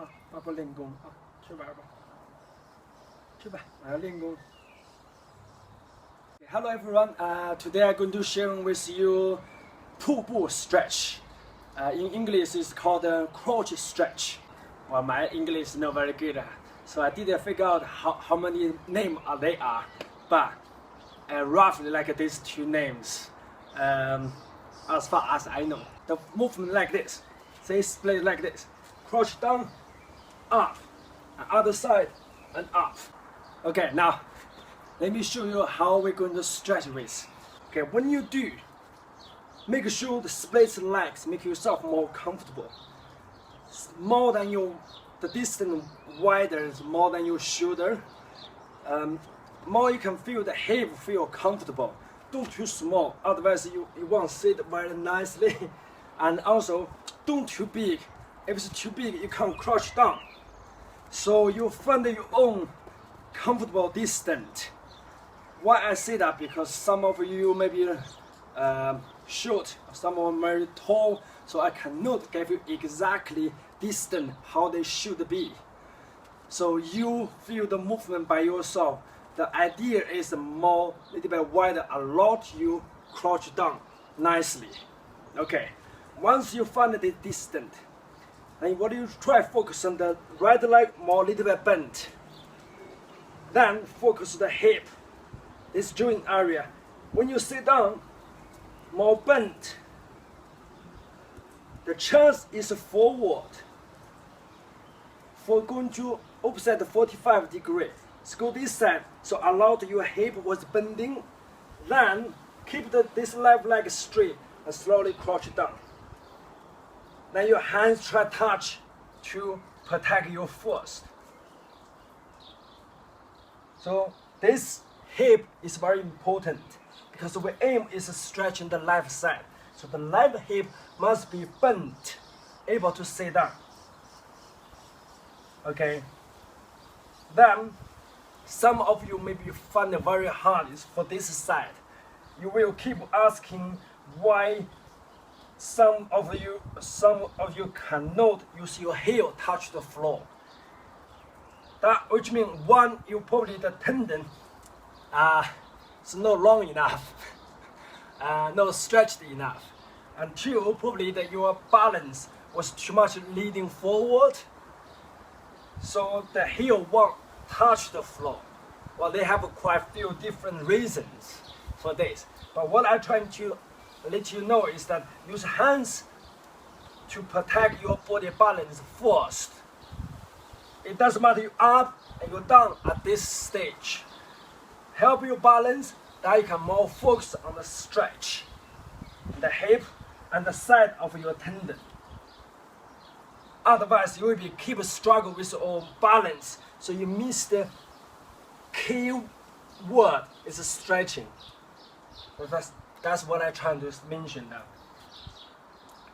啊，爸爸练功啊，去玩吧，去吧，我要练功。Hello everyone. Today I'm going to share with you 瀑布 stretch. In English, it's called crouch stretch. Well, my English is not very good, so I didn't figure out how many names they are, but roughly like these two names. As far as I know, the movement like this. They split like this: crouch down, up, and other side, and up. Okay, now let me show you how we're going to stretch this. Okay, when you do, make sure the split legs make yourself more comfortable. More than the distance wider, more than your shoulder. More you can feel the hip feel comfortable. Don't too small, otherwise you won't sit very nicely. And also, don't too big. If it's too big, you can't crouch down. So you find your own comfortable distance. Why I say that? Because some of you may be short, some of them very tall, so I cannot give you exactly distance how they should be. So you feel the movement by yourself. The idea is more little bit wider, allow you crouch down nicely. Okay, once you find the distance, then what you try focus on the right leg more little bit bent. Then focus the hip, this joint area. When you sit down, more bent. The chest is forward. For going to opposite 45 degrees. So go this side, so allow your hip was bending. Then keep this left leg straight and slowly crouch down. Then your hands try touch to protect your foot. So this hip is very important because the aim is stretching the left side. So the left hip must be bent, able to sit down. Okay. Then some of you maybe find it very hard is for this side. You will keep asking why some of you cannot use your heel touch the floor. That which means one, you probably the tendon is not long enough, not stretched enough, and two, probably that your balance was too much leaning forward, so the heel won't touch the floor. Well, they have quite a few different reasons for this. But what I'm trying to let you know is that use hands to protect your body balance first. It doesn't matter you up and you down at this stage. Help you balance, then you can more focus on the stretch, the hip and the side of your tendon. Otherwise, you will keep struggle with your balance. So you miss the key word is stretching. So that's what I'm trying to mention now.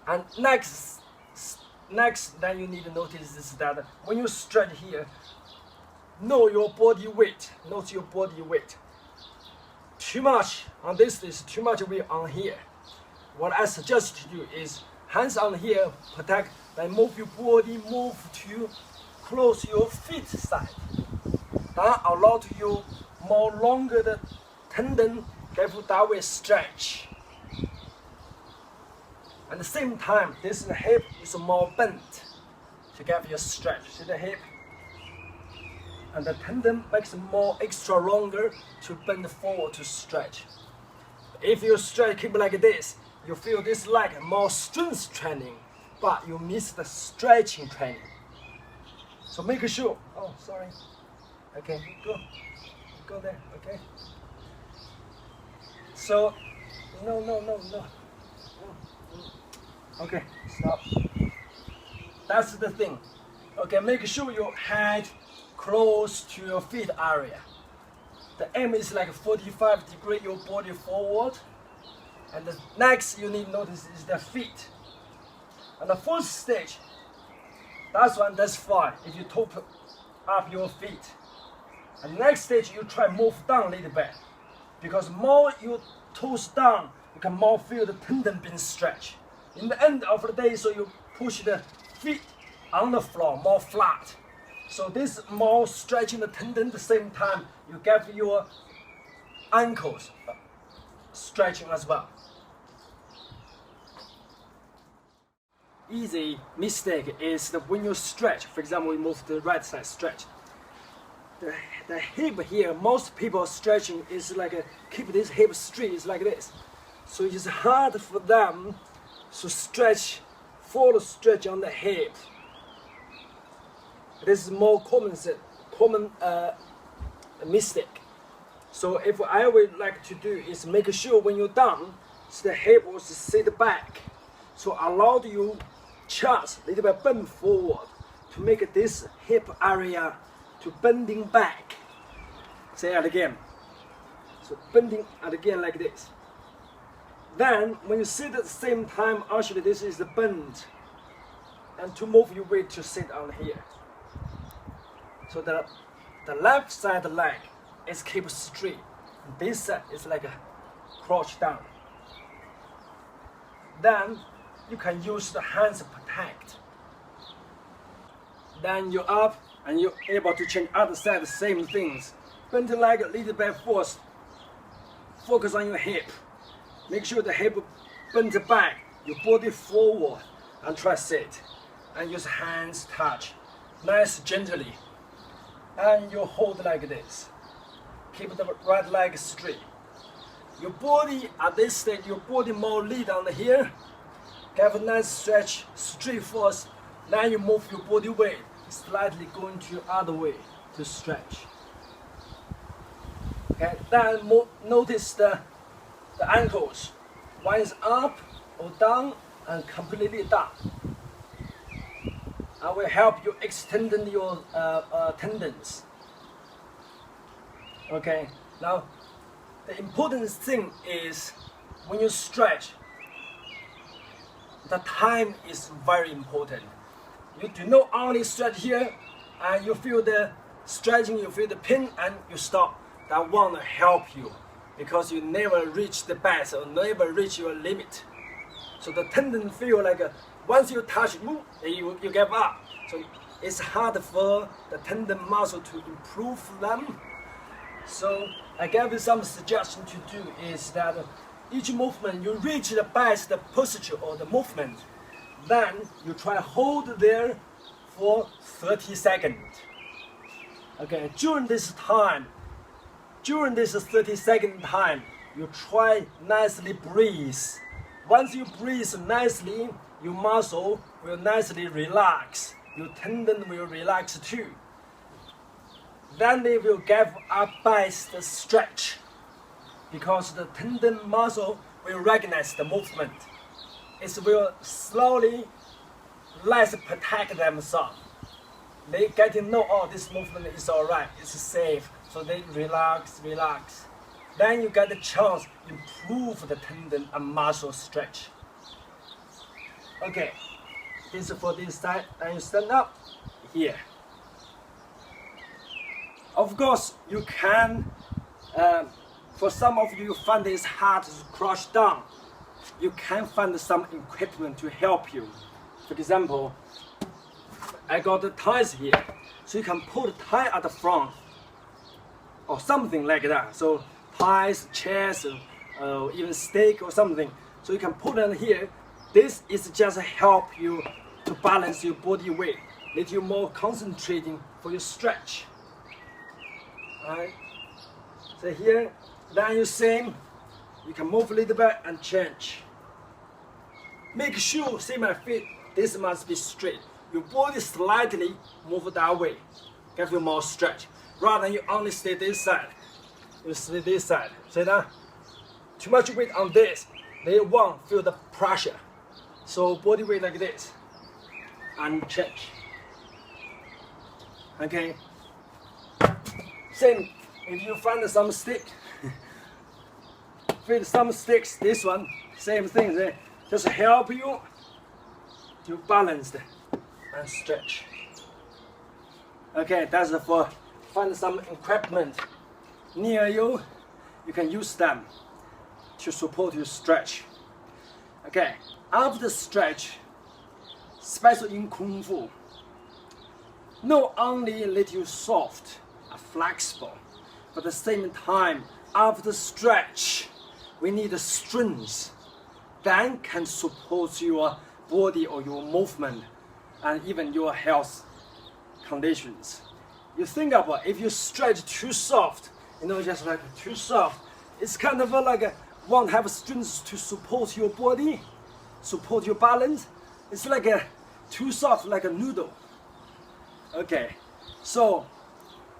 And next that you need to notice is that when you stretch here, know your body weight. Note your body weight. Too much on this is too much weight on here. What I suggest to you is hands on here, protect, then move your body, move to close your feet side. That allow you more longer the tendon, give you that way stretch. At the same time, this hip is more bent to give you stretch. See the hip? And the tendon makes it more extra longer to bend forward to stretch. If you stretch, keep like this, you feel this leg more strength training, but you miss the stretching training. So make sure, oh sorry, okay, go there, okay. So, no. Okay, stop. That's the thing. Okay, make sure your head close to your feet area. The aim is like 45 degrees, your body forward. And the next you need to notice is the feet. And the first stage, that's fine if you top up your feet. And the next stage you try move down a little bit. Because more you toes down, you can more feel the tendon being stretched. In the end of the day, so you push the feet on the floor, more flat. So this more stretching the tendon at the same time, you get your ankles stretching as well. Easy mistake is that when you stretch, for example, we move to the right side stretch. The hip here, most people stretching is like keep this hip straight, is like this. So it's hard for them to stretch, follow stretch on the hip. This is more common mistake. So if I would like to do is make sure when you're done, so the hip will sit back. So allow you chest a little bit bend forward to make this hip area to bending back. Say it again. So bending it again like this. Then when you sit at the same time, actually this is the bend. And to move your weight to sit on here. So the left side leg is keep straight. This side is like a crouch down. Then you can use the hands to protect. Then you're up and you're able to change other side, the same things. Bend the leg a little bit first. Focus on your hip. Make sure the hip bends back, your body forward, and try sit. And use hands touch, nice gently. And you hold like this. Keep the right leg straight. Your body at this stage, your body more lead on here. Have a nice stretch straight first. Then you move your body weight slightly going to the other way to stretch. Okay, then notice the ankles. One is up or down and completely down. I will help you extend your tendons. Okay, now the important thing is when you stretch, the time is very important. You do not only stretch here and you feel the stretching, you feel the pain and you stop. That won't help you because you never reach the best or never reach your limit. So the tendon feel like once you touch, you give up. So it's hard for the tendon muscle to improve them. So I give you some suggestion to do is that each movement you reach the best posture or the movement, then you try hold there for 30 seconds. Okay, during this 30-second time, you try nicely breathe. Once you breathe nicely, your muscle will nicely relax. Your tendon will relax too. Then they will give a best stretch because the tendon muscle will recognize the movement. It will slowly less protect themselves. They get to know, oh, this movement is alright, it's safe. So they relax. Then you get the chance to improve the tendon and muscle stretch. Okay, this is for this side, and you stand up here. Of course, you can, for some of you find it's hard to crouch down, you can find some equipment to help you. For example, I got the ties here, so you can put a tie at the front, or something like that. So ties, chairs, even stake or something. So you can put it here. This is just help you to balance your body weight, let you more concentrating for your stretch. Alright. So here, then you same. You can move a little bit and change. Make sure, see my feet, this must be straight. Your body slightly move that way. Give you more stretch. Rather than you only stay this side. You stay this side. See that? Too much weight on this, they won't feel the pressure. So body weight like this. And change. Okay. Same, if you find some stick, with some sticks, this one, same thing, just help you to balance and stretch. Okay, that's for find some equipment near you, you can use them to support your stretch. Okay, after stretch, especially in Kung Fu, not only let you soft and flexible, but at the same time, after stretch, we need the strength that can support your body or your movement and even your health conditions. You think about if you stretch too soft, just like too soft, it's kind of like won't have strength to support your body, support your balance. It's like too soft, like a noodle. Okay, so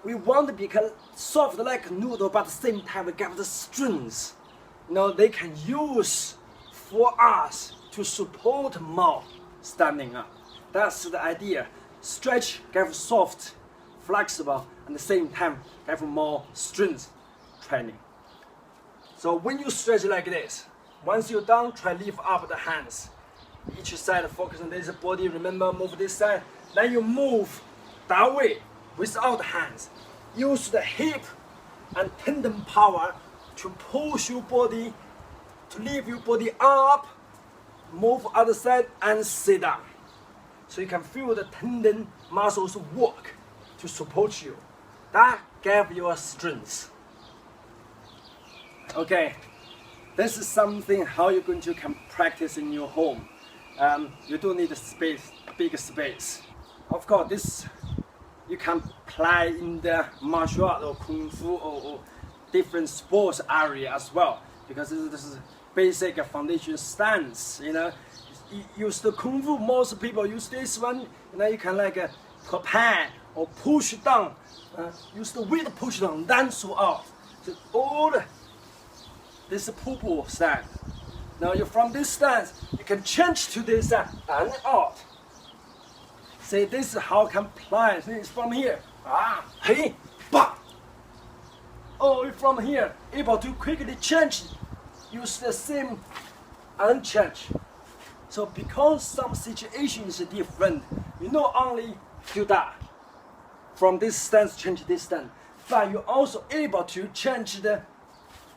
we want to be soft like a noodle, but at the same time we get the strength. They can use for us to support more standing up. That's the idea. Stretch, get soft, flexible, and at the same time have more strength training. So when you stretch like this, once you're done, try lift up the hands. Each side focus on this body, remember move this side. Then you move that way without hands. Use the hip and tendon power to push your body, to lift your body up, move other side and sit down. So you can feel the tendon muscles work to support you. That gives you strength. Okay, this is something how you're going to practice in your home. You don't need a space, big space. Of course, this you can play in the martial art or kung fu or different sports area as well, because this is basic foundation stance. Use the kung fu. Most people use this one. You can like prepare or push down. Use the weight push down, then so out. So all this poo stand. Now you from this stance, you can change to this and out. See, this is how can apply. It's from here. Hey, ba. Oh, from here, able to quickly change. Use the same and change. So because some situations are different, you not only do that. From this stance, change this stance, but you're also able to change the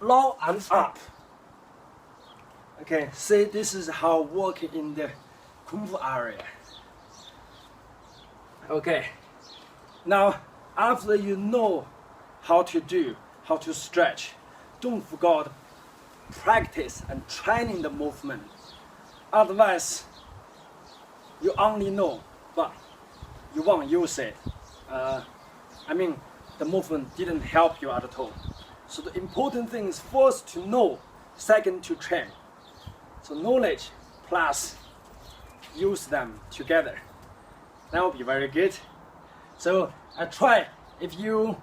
low and up. Okay, see, this is how working in the Kung Fu area. Okay, now after you know how to stretch, don't forget practice and training the movement. Otherwise, you only know, but you won't use it. The movement didn't help you at all. So the important thing is first to know, second to train. So knowledge plus use them together. That will be very good. So I try, if you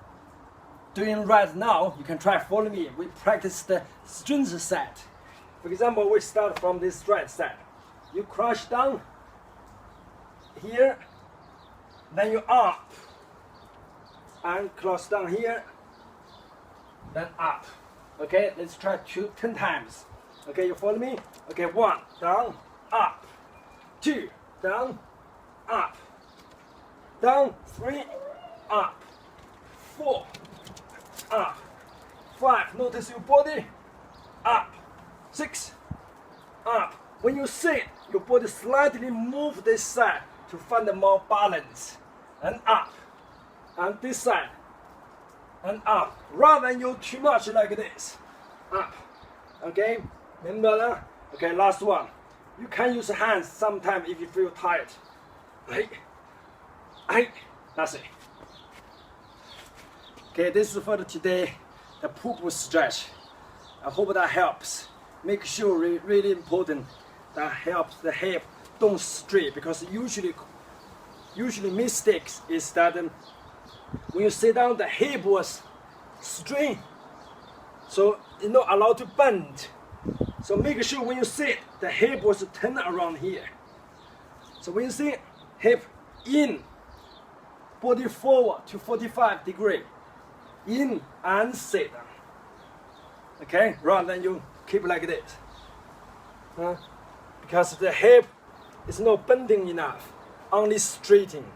doing right now, you can try follow me. We practice the strength set. For example, we start from this right side. You crouch down here, then you up, and close down here, then up. Okay, let's try 10 times. Okay, you follow me? Okay, 1, down, up, 2, down, up, down, 3, up, 4, up, 5, notice your body, up, 6, up. When you sit, your body slightly move this side to find more balance, and up, and this side, and up, rather than you too much like this, up. Okay, remember that? Okay, last one. You can use hands sometimes if you feel tired. That's it. Okay, this is for today, the poo-poo stretch. I hope that helps. Make sure really important that helps the hip don't stray, because usually mistakes is that when you sit down, the hip was straight, so it's not allowed to bend. So make sure when you sit, the hip was turned around here. So when you sit, hip in, body forward to 45 degrees, in and sit down. Okay, rather than you keep like this. Because the hip is not bending enough, only straightening.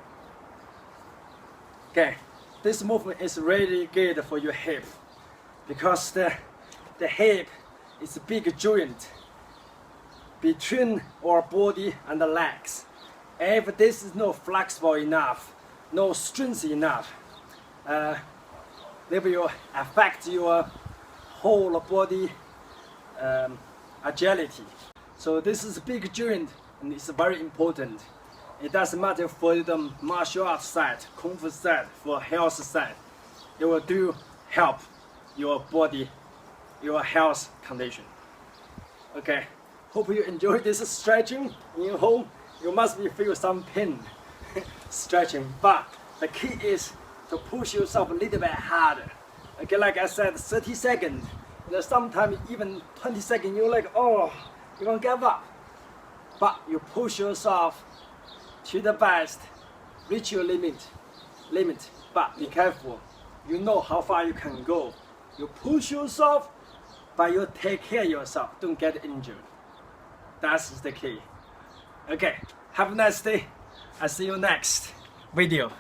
Okay, this movement is really good for your hip, because the hip is a big joint between our body and the legs. If this is not flexible enough, no strength enough, they will affect your whole body agility. So this is a big joint and it's very important. It doesn't matter for the martial arts side, Kung Fu side, for health side. It will do help your body, your health condition. Okay, hope you enjoy this stretching in home. You must feel some pain stretching, but the key is to push yourself a little bit harder. Okay, like I said, 30 seconds. Sometimes even 20 seconds, you're like, oh, you're gonna give up. But you push yourself to the best, reach your limit. But be careful. You know how far you can go. You push yourself, but you take care of yourself. Don't get injured. That's the key. Okay, have a nice day. I'll see you next video.